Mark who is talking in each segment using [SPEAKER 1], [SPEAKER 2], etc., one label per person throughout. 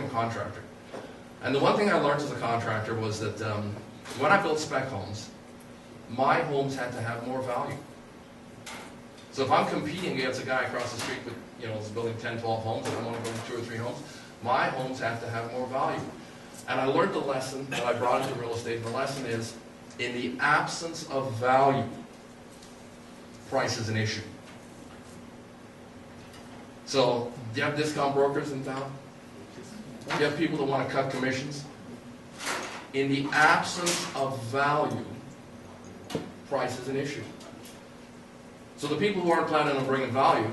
[SPEAKER 1] became a contractor. And the one thing I learned as a contractor was that when I built spec homes, my homes had to have more value. So if I'm competing against a guy across the street with, is building 10, 12 homes, and I'm only building 2 or 3 homes, my homes have to have more value. And I learned the lesson that I brought into real estate, and the lesson is, in the absence of value, price is an issue. So, do you have discount brokers in town? Do you have people that want to cut commissions? In the absence of value, price is an issue. So the people who aren't planning on bringing value,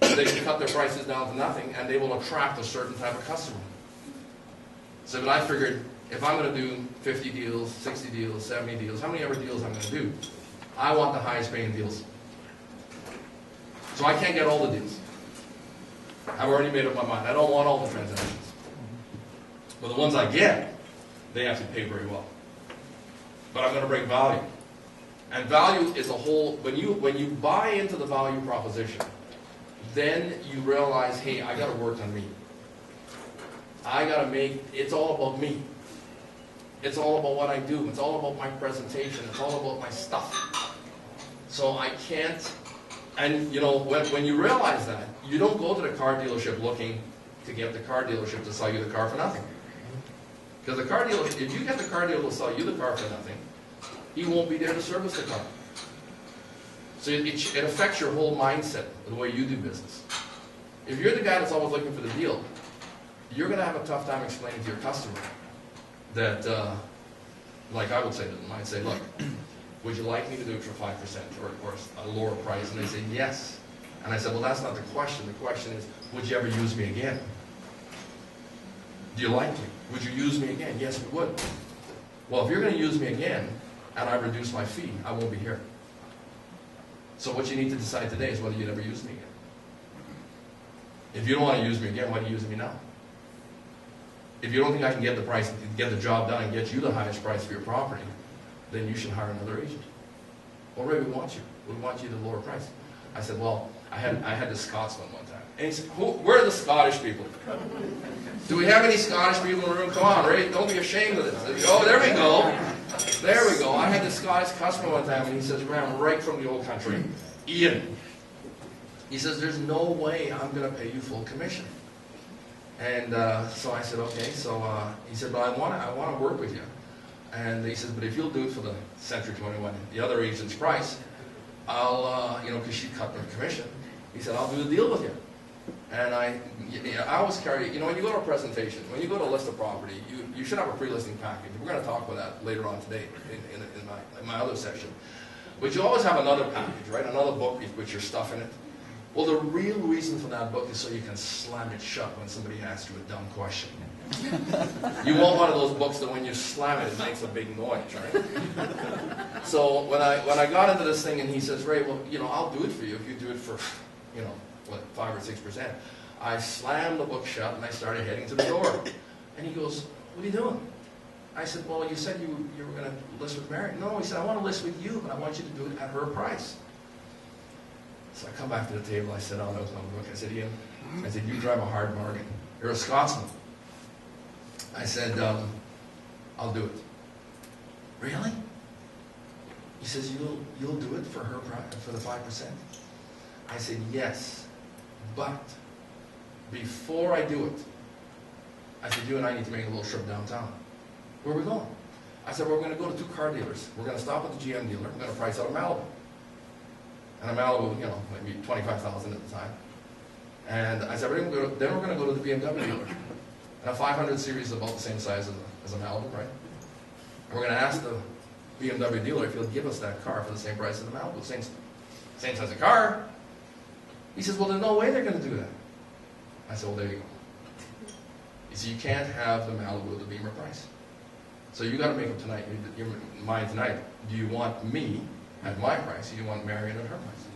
[SPEAKER 1] they can cut their prices down to nothing, and they will attract a certain type of customer. So but I figured, if I'm going to do 50 deals, 60 deals, 70 deals, how many ever deals I'm going to do, I want the highest paying deals. So I can't get all the deals. I've already made up my mind. I don't want all the transactions. But the ones I get, they have to pay very well. But I'm going to bring value. And value is a whole, when you buy into the value proposition, then you realize, hey, I got to work on me. I got to make, it's all about me. It's all about what I do. It's all about my presentation. It's all about my stuff. So I can't, and when you realize that, you don't go to the car dealership looking to get the car dealership to sell you the car for nothing. Because the car dealer, if you get the car dealer to sell you the car for nothing, he won't be there to service the car. So it affects your whole mindset, the way you do business. If you're the guy that's always looking for the deal, you're going to have a tough time explaining to your customer that, like I would say to them, I'd say, look, would you like me to do it for 5% or a lower price? And they say, yes. And I said, well, that's not the question. The question is, would you ever use me again? Do you like me? Would you use me again? Yes, we would. Well, if you're going to use me again, and I reduce my fee, I won't be here. So what you need to decide today is whether you'd ever use me again. If you don't want to use me again, why are you using me now? If you don't think I can get the price, get the job done, and get you the highest price for your property, then you should hire another agent. Well, Ray, we want you. We want you to lower price. I said, well, I had this Scotsman one time. And he said, where are the Scottish people? Do we have any Scottish people in the room? Come on, Ray, don't be ashamed of this. Oh, there we go. There we go. I had this Scottish customer one time, and he says, Ray, I'm right from the old country. Ian. He says, there's no way I'm going to pay you full commission. And so I said, okay. So he said, but I want to work with you. And he says, but if you'll do it for the Century 21, the other agent's price, I'll, because she cut their commission. He said, I'll do the deal with you. And I always carry, when you go to a presentation, when you go to list a property, you should have a pre-listing package. We're going to talk about that later on today in my other session. But you always have another package, right? Another book with your stuff in it. Well, the real reason for that book is so you can slam it shut when somebody asks you a dumb question. You want one of those books that when you slam it, it makes a big noise, right? So when I got into this thing, and he says, Ray, well, I'll do it for you if you do it for, 5 or 6%. I slammed the book shut, and I started heading to the door. And he goes, what are you doing? I said, well, you said you were going to list with Mary. No, he said, I want to list with you, but I want you to do it at her price. So I come back to the table, I said, oh, that was my book. I said, Ian, you drive a hard bargain. You're a Scotsman. I said, I'll do it. Really? He says, you'll do it for her for the 5%? I said, yes, but before I do it, I said, you and I need to make a little trip downtown. Where are we going? I said, we're going to go to 2 car dealers. We're going to stop at the GM dealer. We're going to price out a Malibu. And a Malibu, maybe $25,000 at the time. And I said, then we're going to go to the BMW dealer. And a 500 series is about the same size as a Malibu, right? And we're going to ask the BMW dealer if he'll give us that car for the same price as the Malibu. Same size of car. He says, well, there's no way they're going to do that. I said, well, there you go. You see, you can't have the Malibu at the Beamer price. So you got to make up tonight, your mind tonight. Do you want me at my price, or do you want Marion at her price?